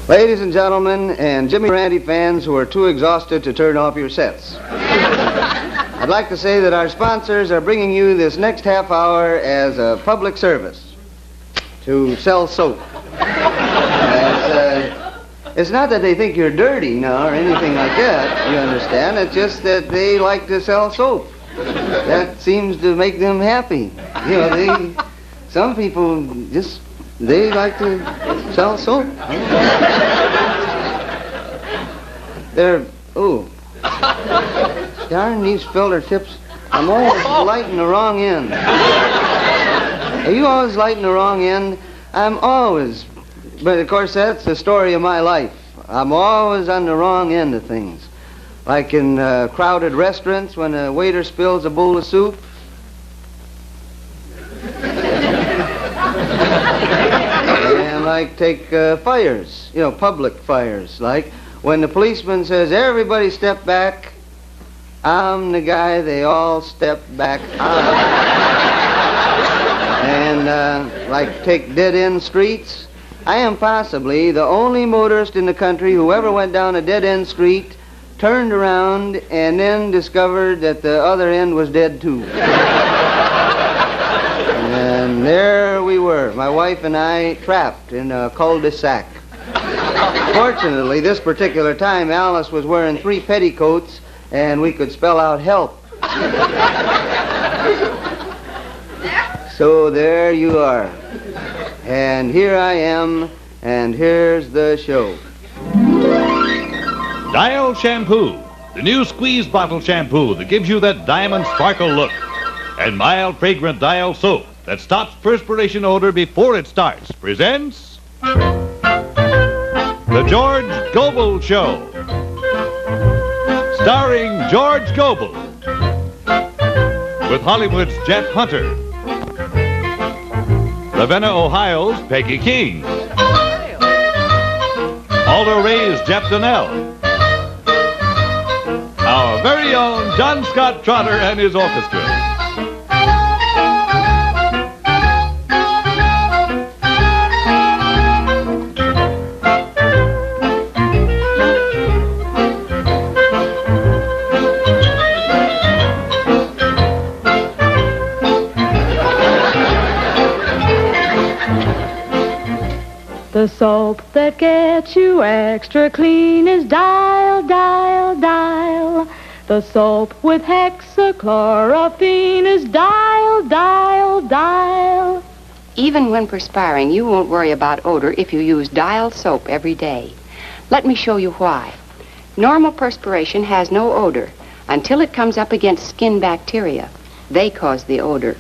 Ladies and gentlemen, and Jimmy Randy fans who are too exhausted to turn off your sets, I'd like to say that our sponsors are bringing you this next half hour as a public service to sell soap. It's not that they think you're dirty now or anything like that, you understand. It's just that they like to sell soap. That seems to make them happy. You know, some people just, they like to sell soap. Darn these filter tips. I'm always lighting the wrong end. Are you always lighting the wrong end? I'm always. But of course, that's the story of my life. I'm always on the wrong end of things. Like in crowded restaurants when a waiter spills a bowl of soup. And like take fires, you know, public fires. Like when the policeman says, everybody step back, I'm the guy they all step back on. And like take dead-end streets. I am possibly the only motorist in the country who ever went down a dead-end street, turned around, and then discovered that the other end was dead too. And there we were, my wife and I, trapped in a cul-de-sac. Fortunately, this particular time, Alice was wearing 3 petticoats, and we could spell out help. So there you are. And here I am, and here's the show. Dial Shampoo, the new squeeze bottle shampoo that gives you that diamond sparkle look. And mild, fragrant Dial Soap that stops perspiration odor before it starts presents The George Gobel Show. Starring George Gobel. With Hollywood's Jeff Hunter. Ravenna, Ohio's Peggy King. Alder Ray's Jeff Donnell. Our very own John Scott Trotter and his orchestra. The soap that gets you extra clean is Dial, Dial, Dial. The soap with hexachlorophene is Dial, Dial, Dial. Even when perspiring, you won't worry about odor if you use Dial soap every day. Let me show you why. Normal perspiration has no odor until it comes up against skin bacteria. They cause the odor.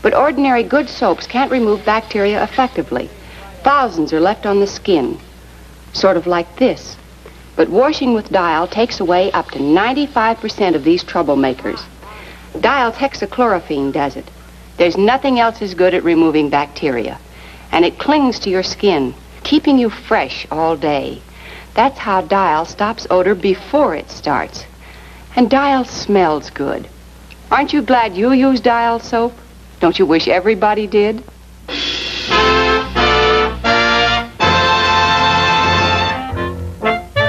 But ordinary good soaps can't remove bacteria effectively. Thousands are left on the skin, sort of like this. But washing with Dial takes away up to 95% of these troublemakers. Dial's hexachlorophene does it. There's nothing else as good at removing bacteria. And it clings to your skin, keeping you fresh all day. That's how Dial stops odor before it starts. And Dial smells good. Aren't you glad you use Dial soap? Don't you wish everybody did?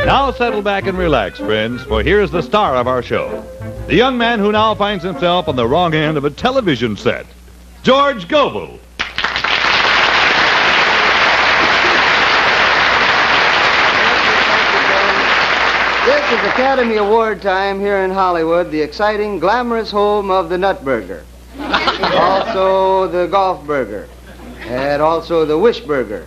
Now settle back and relax, friends, for here's the star of our show. The young man who now finds himself on the wrong end of a television set, George Gobel. This is Academy Award time here in Hollywood, the exciting, glamorous home of the Nut Burger. Also the Golf Burger. And also the Wish Burger.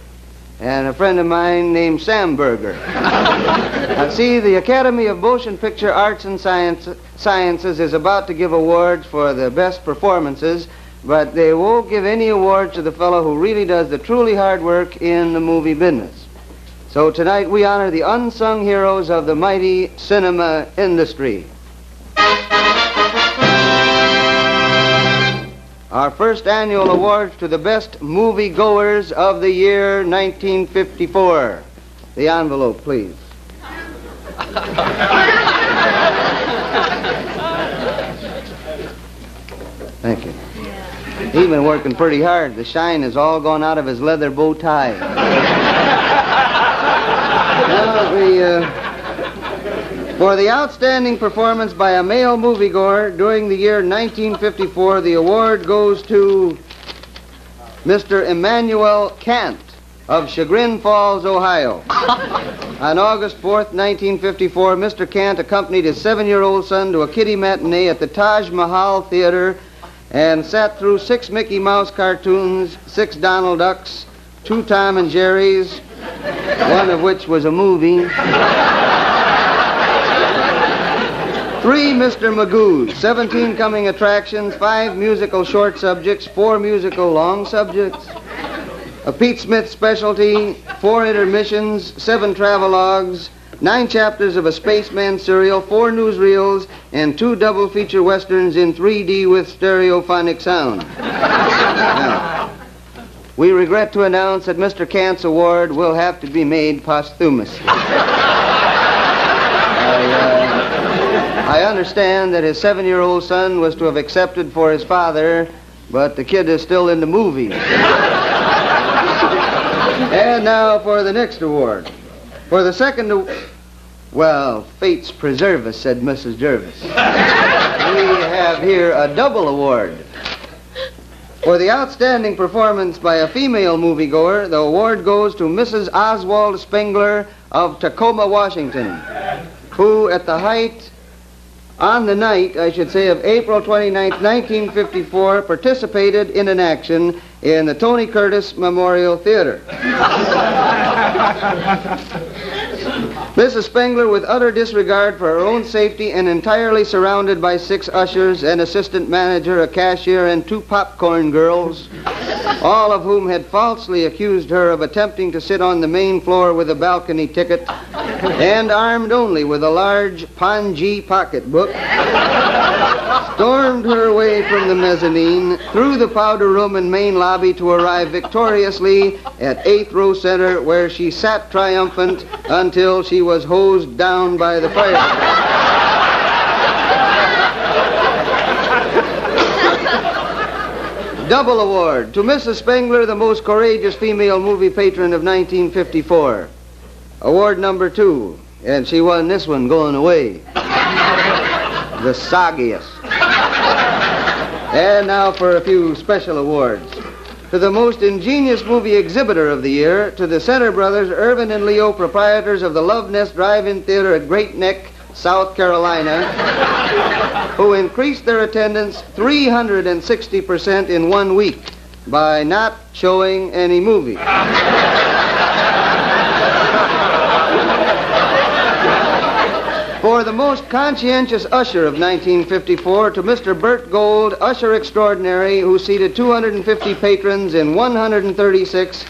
And a friend of mine named Sam Burger. Now, see, the Academy of Motion Picture Arts and Sciences is about to give awards for the best performances, but they won't give any awards to the fellow who really does the truly hard work in the movie business. So tonight we honor the unsung heroes of the mighty cinema industry. Our first annual award to the best movie-goers of the year 1954. The envelope, please. Thank you. He's been working pretty hard. The shine has all gone out of his leather bow tie. For the outstanding performance by a male moviegoer during the year 1954, the award goes to Mr. Emmanuel Kant of Chagrin Falls, Ohio. On August 4th, 1954, Mr. Kant accompanied his 7-year-old son to a kiddie matinee at the Taj Mahal Theater and sat through 6 Mickey Mouse cartoons, 6 Donald Ducks, 2 Tom and Jerry's, one of which was a movie, 3 Mr. Magoo's, 17 coming attractions, 5 musical short subjects, 4 musical long subjects, a Pete Smith specialty, 4 intermissions, 7 travelogues, 9 chapters of a Spaceman serial, 4 newsreels, and 2 double feature westerns in 3D with stereophonic sound. Now, we regret to announce that Mr. Kant's award will have to be made posthumously. I understand that his 7-year-old son was to have accepted for his father, but the kid is still in the movie. And now for the next award. For the second well, fates preserve us, said Mrs. Jervis. We have here a double award. For the outstanding performance by a female moviegoer, the award goes to Mrs. Oswald Spengler of Tacoma, Washington, who on the night, I should say, of April 29th, 1954, participated in an action in the Tony Curtis Memorial Theater. Mrs. Spengler, with utter disregard for her own safety and entirely surrounded by 6 ushers, an assistant manager, a cashier, and 2 popcorn girls, all of whom had falsely accused her of attempting to sit on the main floor with a balcony ticket, and armed only with a large pongee pocketbook, stormed her way from the mezzanine, through the powder room and main lobby to arrive victoriously at 8th row center, where she sat triumphant until she was hosed down by the fire. Double award to Mrs. Spengler, the most courageous female movie patron of 1954. Award number 2, and she won this one going away. The soggiest. And now for a few special awards. To the most ingenious movie exhibitor of the year, to the Center brothers, Irvin and Leo, proprietors of the Love Nest Drive-In Theater at Great Neck, South Carolina, who increased their attendance 360% in 1 week by not showing any movie. For the most conscientious usher of 1954, to Mr. Bert Gold, usher extraordinary, who seated 250 patrons in 136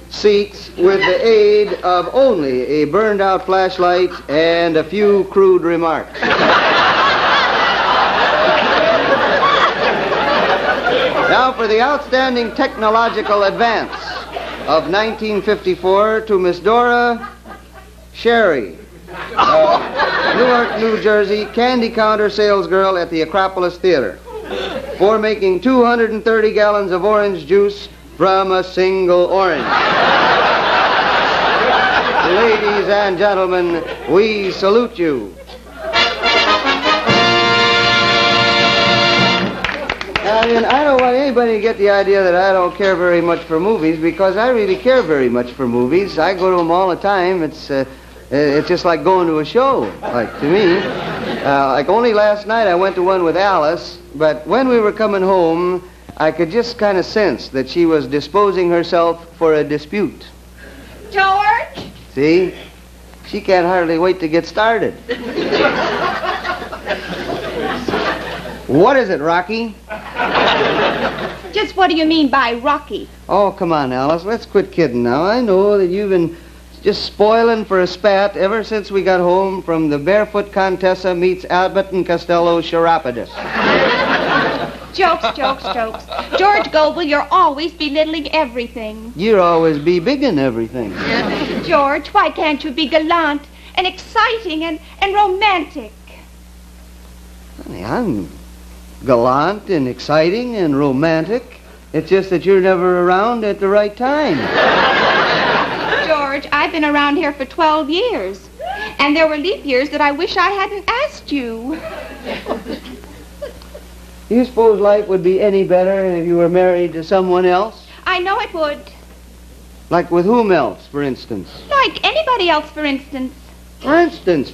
seats with the aid of only a burned-out flashlight and a few crude remarks. Now for the outstanding technological advance of 1954, to Miss Dora Sherry, Newark, New Jersey, candy counter salesgirl at the Acropolis Theater, for making 230 gallons of orange juice from a single orange. Ladies and gentlemen, we salute you. And I don't want anybody to get the idea that I don't care very much for movies, because I really care very much for movies. I go to them all the time. It's just like going to a show, like to me. Like only last night I went to one with Alice, but when we were coming home, I could just kind of sense that she was disposing herself for a dispute. George? See? She can't hardly wait to get started. What is it, Rocky? Just what do you mean by Rocky? Oh, come on, Alice. Let's quit kidding now. I know that you've been just spoiling for a spat ever since we got home from the Barefoot Contessa meets Abbott and Costello's Chiropodist. Jokes, jokes, jokes. George Gobel, you're always belittling everything. You're always be big in everything. George, why can't you be gallant and exciting and romantic? Honey, I'm gallant and exciting and romantic. It's just that you're never around at the right time. George, George, I've been around here for 12 years. And there were leap years that I wish I hadn't asked you. Do you suppose life would be any better if you were married to someone else? I know it would. Like with whom else, for instance? Like anybody else, for instance. For instance.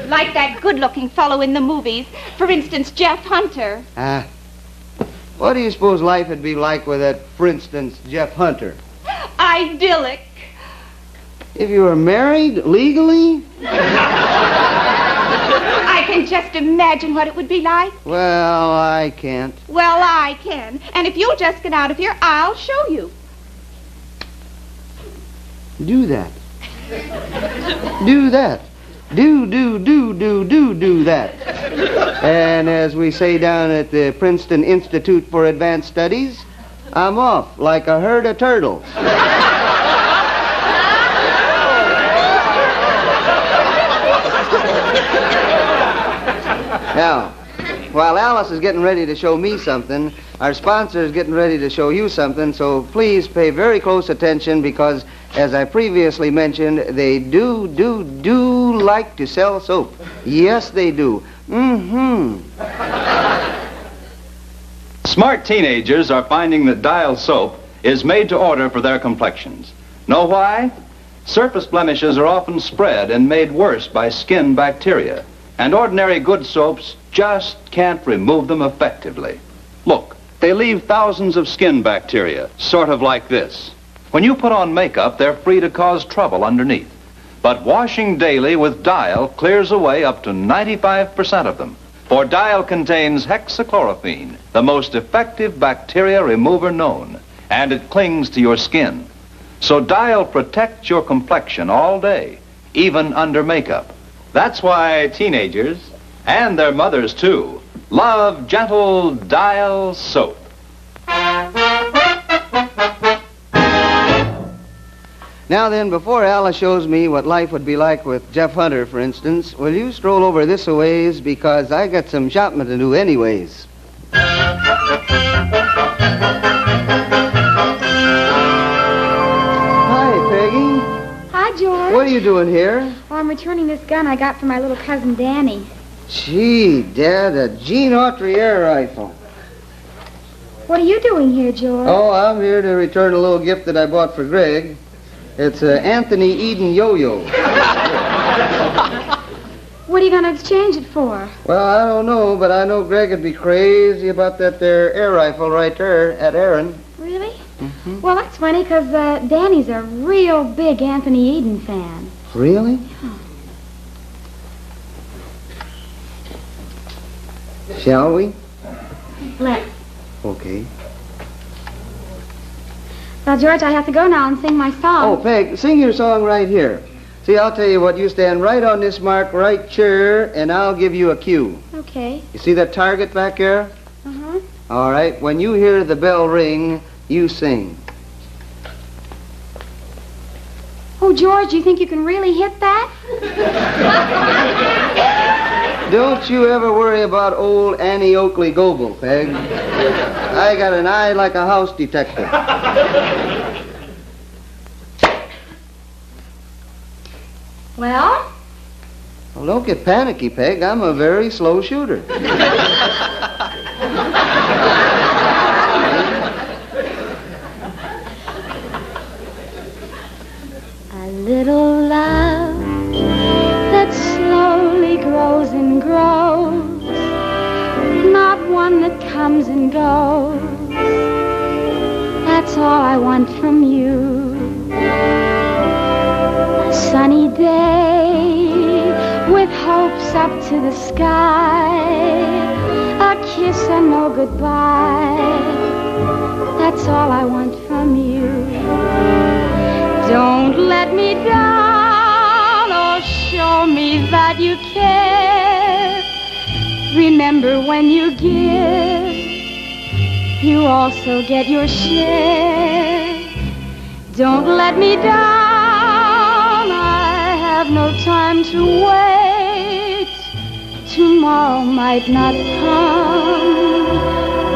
Like that good-looking fellow in the movies. For instance, Jeff Hunter. What do you suppose life would be like with that, for instance, Jeff Hunter? Idyllic. If you were married legally? I can just imagine what it would be like. Well, I can't. Well, I can. And if you'll just get out of here, I'll show you. Do that. Do that. Do that. And as we say down at the Princeton Institute for Advanced Studies, I'm off like a herd of turtles. Now, while Alice is getting ready to show me something, our sponsor is getting ready to show you something, so please pay very close attention because, as I previously mentioned, they do like to sell soap. Yes, they do. Smart teenagers are finding that Dial soap is made to order for their complexions. Know why? Surface blemishes are often spread and made worse by skin bacteria, and ordinary good soaps just can't remove them effectively. Look, they leave thousands of skin bacteria, sort of like this. When you put on makeup, they're free to cause trouble underneath. But washing daily with Dial clears away up to 95% of them. For Dial contains hexachlorophene, the most effective bacteria remover known, and it clings to your skin. So Dial protects your complexion all day, even under makeup. That's why teenagers, and their mothers too, love gentle Dial soap. Now then, before Alice shows me what life would be like with Jeff Hunter, for instance, will you stroll over this a ways because I got some shopping to do anyways. Hi, Peggy. Hi, George. What are you doing here? Oh, I'm returning this gun I got from my little cousin Danny. Gee, Dad, a Jean Autry air rifle. What are you doing here, George? Oh, I'm here to return a little gift that I bought for Greg. It's a Anthony Eden yo-yo. What are you going to exchange it for? Well, I don't know, but I know Greg would be crazy about that there air rifle right there at Aaron. Really? Mm-hmm. Well, that's funny, because Danny's a real big Anthony Eden fan. Really? Yeah. Shall we? Let's. Okay. Now, George, I have to go now and sing my song. Oh, Peg, sing your song right here. See, I'll tell you what, you stand right on this mark right here, and I'll give you a cue. Okay. You see that target back there? Uh-huh. All right, when you hear the bell ring, you sing. Oh, George, you think you can really hit that? Don't you ever worry about old Annie Oakley Gobel, Peg. I got an eye like a house detective. Well? Well, don't get panicky, Peg. I'm a very slow shooter. A little love that slowly grows and grows, not one that comes and goes. That's all I want from you. A sunny day with hopes up to the sky, a kiss and no goodbye. That's all I want from you. Don't let me down, or show me that you care. Remember, when you give, you also get your share. Don't let me down, I have no time to wait. Tomorrow might not come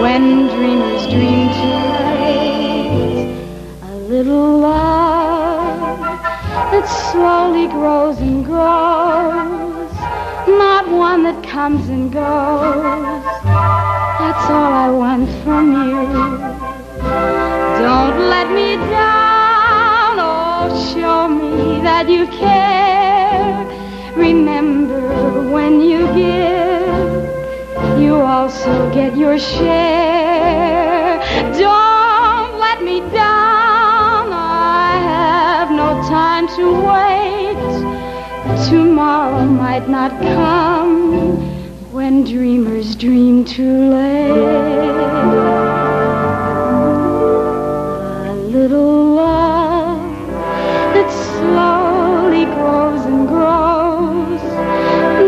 when dreamers dream too late. A little love slowly grows and grows, not one that comes and goes. That's all I want from you. Don't let me down, oh, show me that you care. Remember, when you give, you also get your share. Don't let me down, I have no time to wait. Tomorrow might not come when dreamers dream too late. A little love that slowly grows and grows,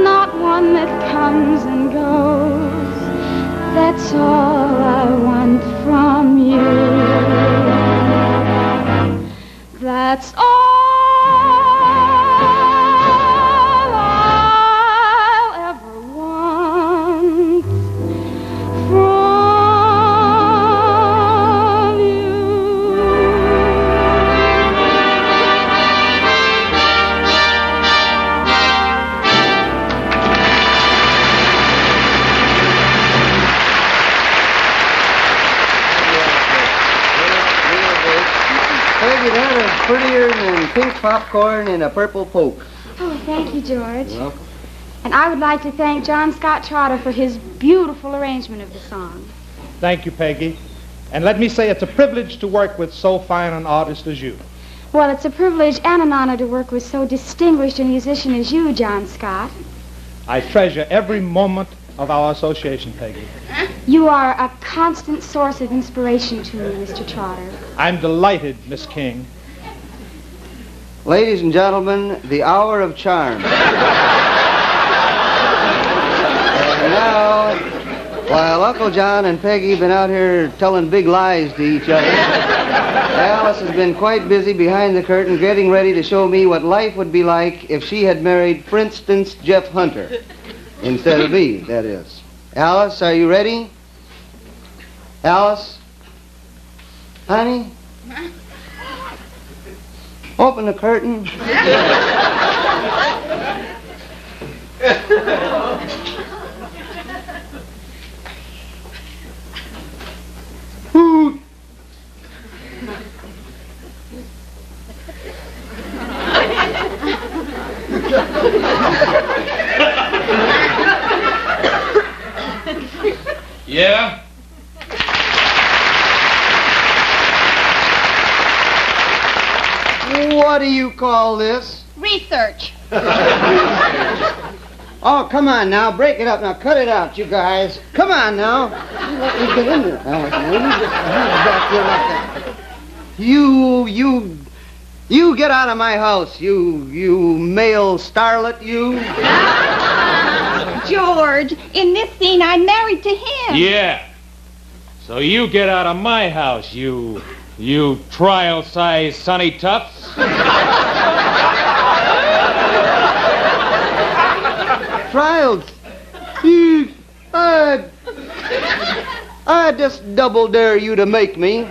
not one that comes and goes. That's all I want from you. That's all I'll ever want from you. Peggy, that is prettier than pink popcorn in a purple Coke. Oh, thank you, George. You're welcome. And I would like to thank John Scott Trotter for his beautiful arrangement of the song. Thank you, Peggy. And let me say it's a privilege to work with so fine an artist as you. Well, it's a privilege and an honor to work with so distinguished a musician as you, John Scott. I treasure every moment of our association, Peggy. You are a constant source of inspiration to me, Mr. Trotter. I'm delighted, Miss King. Ladies and gentlemen, the hour of charm. And now, while Uncle John and Peggy have been out here telling big lies to each other, Alice has been quite busy behind the curtain getting ready to show me what life would be like if she had married, for instance, Jeff Hunter. Instead of me, that is. Alice, are you ready? Alice? Honey? Open the curtain. Hoot. Yeah? What do you call this? Research. Oh, come on now. Break it up now. Cut it out, you guys. Come on now. Let me get in there, Alice. Now, you just move back there like that. You get out of my house, you male starlet, you. George, in this scene, I'm married to him. Yeah. So you get out of my house, you trial-sized Sonny Tufts. Trials. I just double dare you to make me.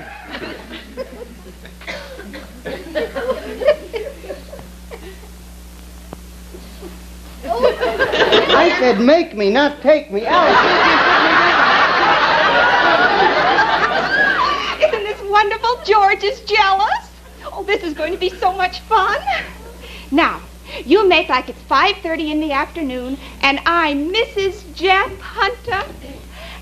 I said make me, not take me. Alice, Isn't this wonderful? George is jealous. Oh, this is going to be so much fun. Now, you make like it's 5:30 in the afternoon, and I'm Mrs. Jeff Hunter.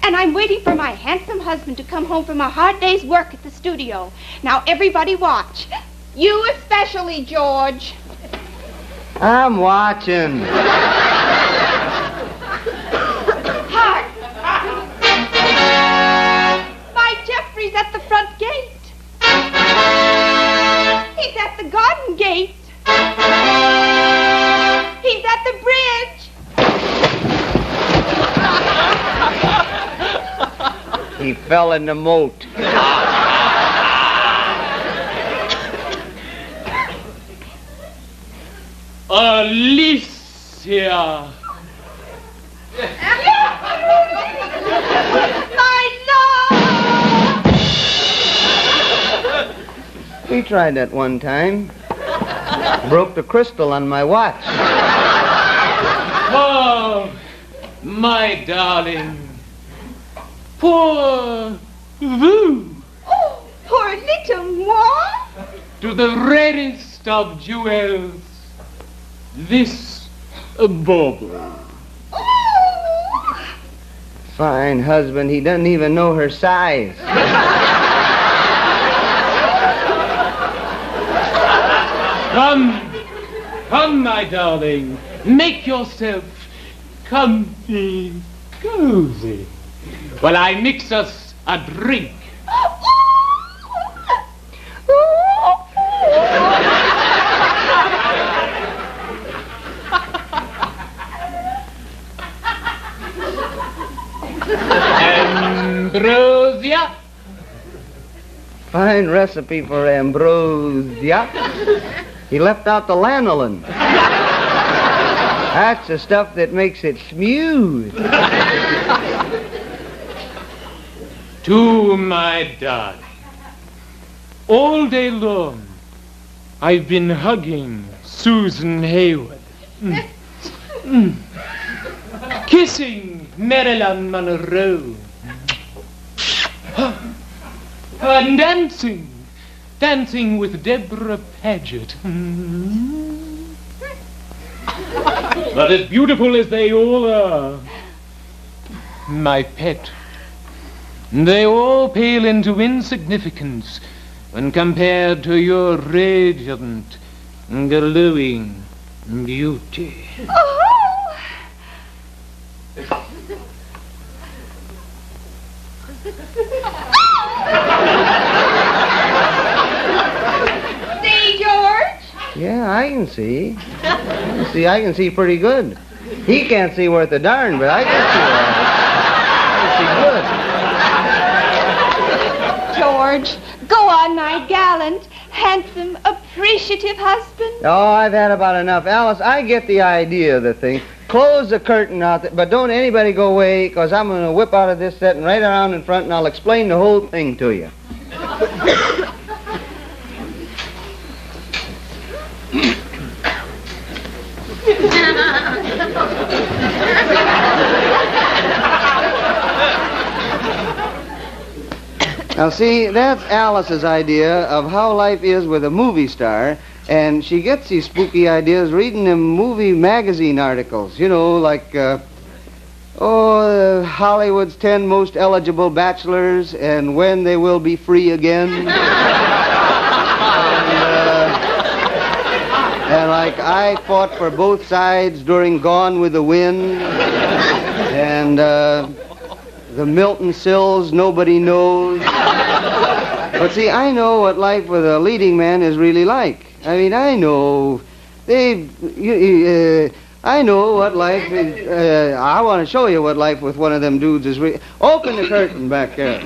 And I'm waiting for my handsome husband to come home from a hard day's work at the studio. Now, everybody watch. You especially, George. I'm watching. Hark! My Jeffrey's at the front gate. He's at the garden gate. He's at the bridge. He fell in the moat. Alicia. My love! We tried that one time. Broke the crystal on my watch. Oh, my darling. Poor vous. Oh, poor little moi. To the rarest of jewels, this bauble. Oh. Fine husband, he doesn't even know her size. Come, my darling. Make yourself comfy, cozy, while I mix us a drink. Ambrosia. Fine recipe for ambrosia. He left out the lanolin. That's the stuff that makes it smooth. To my darling. All day long, I've been hugging Susan Hayward. Kissing Marilyn Monroe. And dancing with Deborah Paget. But as beautiful as they all are, my pet, they all pale into insignificance when compared to your radiant, glowing beauty. See, George? Yeah, I can see. I can see pretty good. He can't see worth a darn, but I can see George, go on, my gallant, handsome, appreciative husband. Oh, I've had about enough. Alice, I get the idea of the thing. Close the curtain out there, but don't anybody go away, because I'm going to whip out of this setting right around in front, and I'll explain the whole thing to you. Now, see, that's Alice's idea of how life is with a movie star, and she gets these spooky ideas reading them movie magazine articles, you know, like, Hollywood's 10 most eligible bachelors and when they will be free again. And like, I fought for both sides during Gone with the Wind, and, the Milton Sills nobody knows. But see, I know what life with a leading man is really like. I mean, I know. I know what life is. I want to show you what life with one of them dudes is really. Open the curtain back there.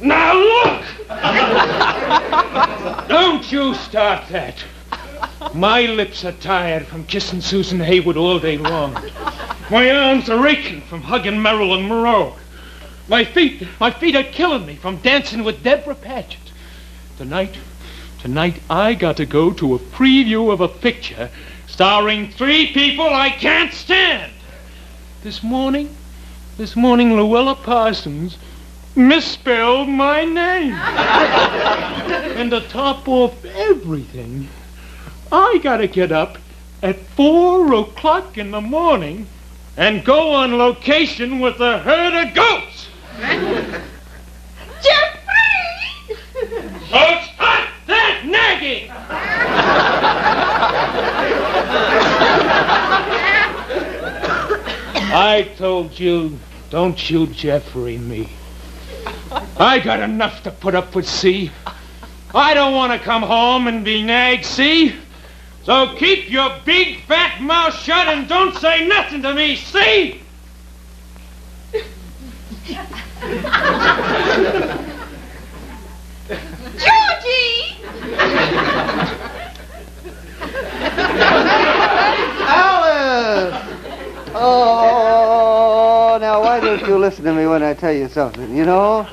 Now look! Don't you start that. My lips are tired from kissing Susan Hayward all day long. My arms are aching from hugging Marilyn Monroe. My feet are killing me from dancing with Deborah Paget. Tonight, I got to go to a preview of a picture starring 3 people I can't stand. This morning, Luella Parsons misspelled my name. And to top off everything, I gotta get up at 4 o'clock in the morning and go on location with a herd of goats. Jeffrey! So stop that nagging! I told you, don't you Jeffrey me. I got enough to put up with, see? I don't want to come home and be nagged, see? So keep your big fat mouth shut and don't say nothing to me, see? Georgie! listen to me when I tell you something. You know,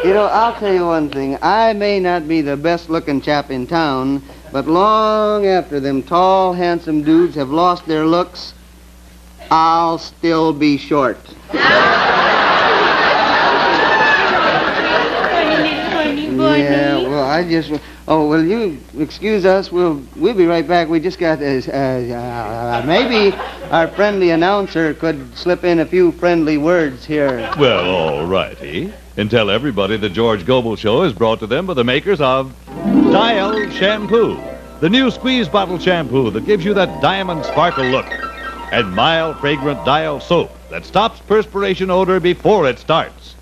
I'll tell you one thing. I may not be the best-looking chap in town, but long after them tall, handsome dudes have lost their looks, I'll still be short. Yeah, well, will you excuse us? We'll be right back. We just got maybe our friendly announcer could slip in a few friendly words here. Well, all righty. And tell everybody the George Gobel Show is brought to them by the makers of Dial Shampoo, the new squeeze bottle shampoo that gives you that diamond sparkle look, and mild, fragrant Dial soap that stops perspiration odor before it starts.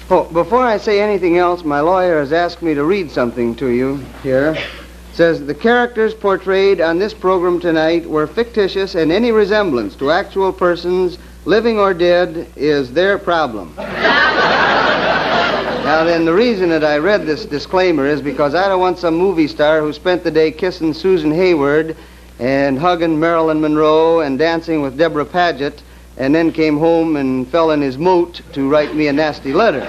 Oh, before I say anything else, my lawyer has asked me to read something to you here. It says, the characters portrayed on this program tonight were fictitious, and any resemblance to actual persons, living or dead, is their problem. Now then, the reason that I read this disclaimer is because I don't want some movie star who spent the day kissing Susan Hayward and hugging Marilyn Monroe and dancing with Deborah Paget and then came home and fell in his moat to write me a nasty letter.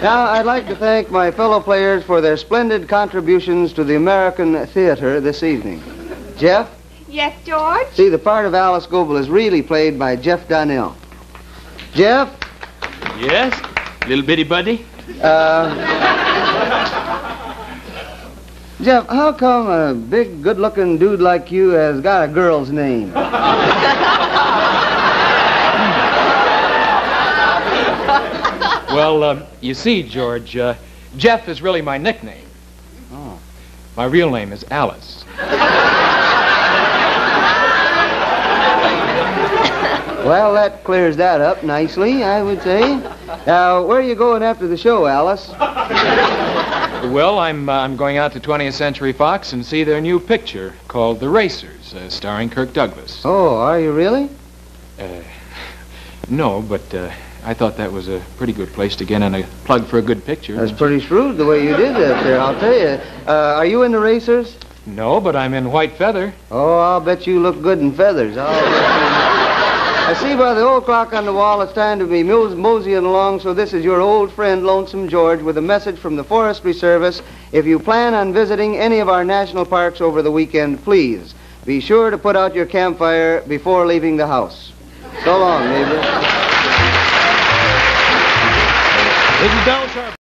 Now, I'd like to thank my fellow players for their splendid contributions to the American theater this evening. Jeff? Yes, George? See, the part of Alice Gobel is really played by Jeff Donnell. Jeff? Yes, little bitty buddy? Jeff, how come a big, good-looking dude like you has got a girl's name? Well, you see, George, Jeff is really my nickname. Oh. My real name is Alice. Well, that clears that up nicely, I would say. Now, where are you going after the show, Alice? Well, I'm going out to 20th Century Fox and see their new picture called The Racers, starring Kirk Douglas. Oh, are you really? No, but I thought that was a pretty good place to get in a plug for a good picture. That's pretty shrewd the way you did that there, I'll tell you. Are you in The Racers? No, but I'm in White Feather. Oh, I'll bet you look good in feathers. I see by the old clock on the wall it's time to be moseying along, so this is your old friend, Lonesome George, with a message from the Forestry Service. If you plan on visiting any of our national parks over the weekend, please be sure to put out your campfire before leaving the house. So long, neighbor. This is Del Sharp.